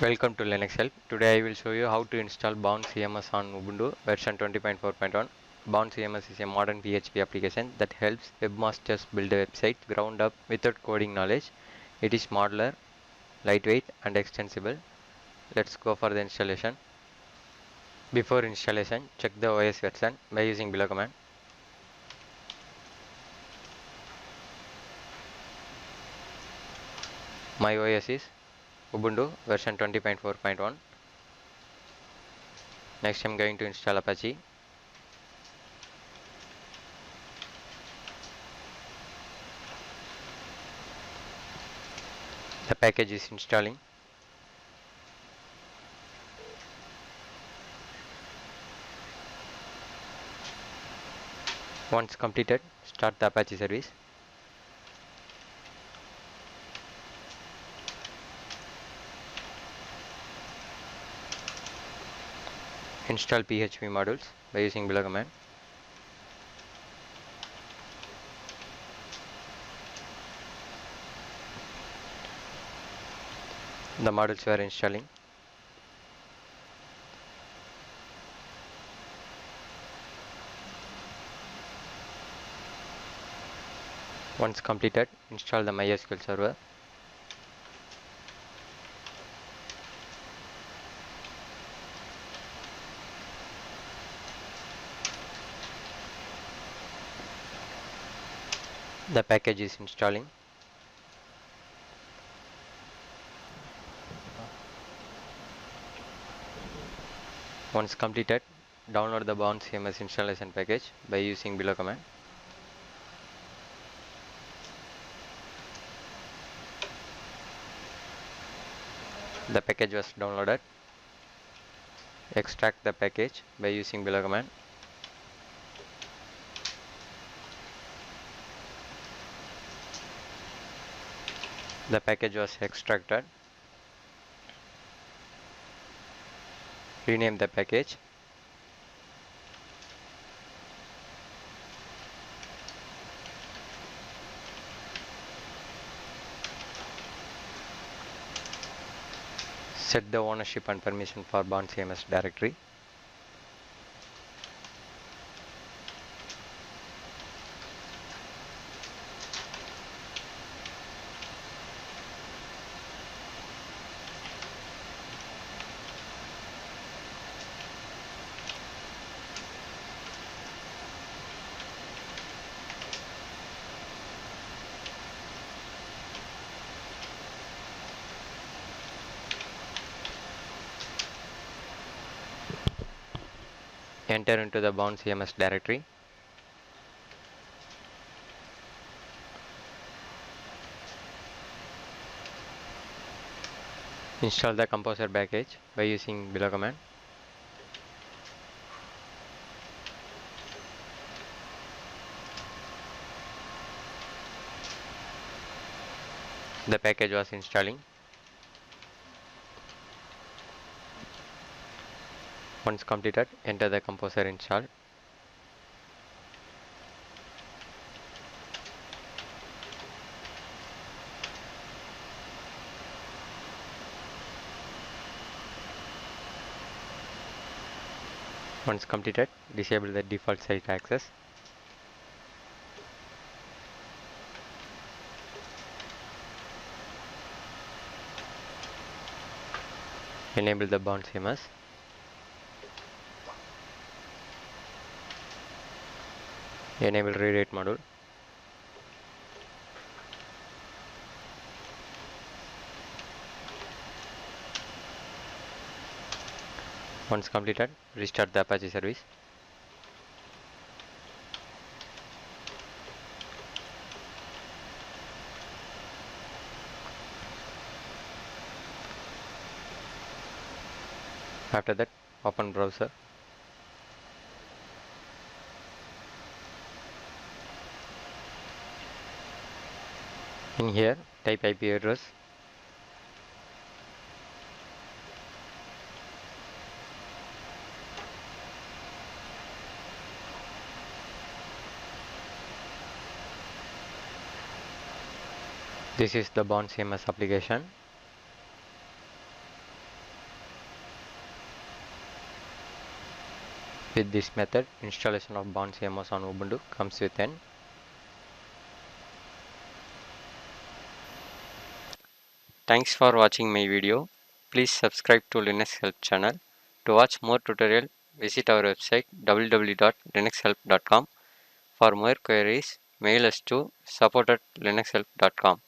Welcome to Linux Help. Today I will show you how to install Baun CMS on Ubuntu version 20.4.1. Baun CMS is a modern PHP application that helps webmasters build a website ground up without coding knowledge. It is modular, lightweight and extensible. Let's go for the installation. Before installation, check the OS version by using below command. My OS is Ubuntu version 20.4.1. Next I'm going to install Apache. The package is installing. Once completed, start the Apache service. Install PHP modules by using below command. The modules we are installing. Once completed, install the MySQL server. The package is installing. Once completed, download the Baun CMS installation package by using below command. The package was downloaded. Extract the package by using below command. The package was extracted. Rename the package. Set the ownership and permission for Baun CMS directory. Enter into the Baun CMS directory. Install the composer package by using below command. The package was installing. Once completed, enter the composer install. Once completed, disable the default site access. Enable the Baun CMS. Enable rewrite module. Once completed, restart the Apache service. After that, open browser. In here, type IP address. This is the Baun CMS application. With this method, installation of Baun CMS on Ubuntu comes with an. Thanks for watching my video. Please subscribe to Linux Help channel. To watch more tutorial, visit our website www.linuxhelp.com. For more queries, mail us to support@linuxhelp.com.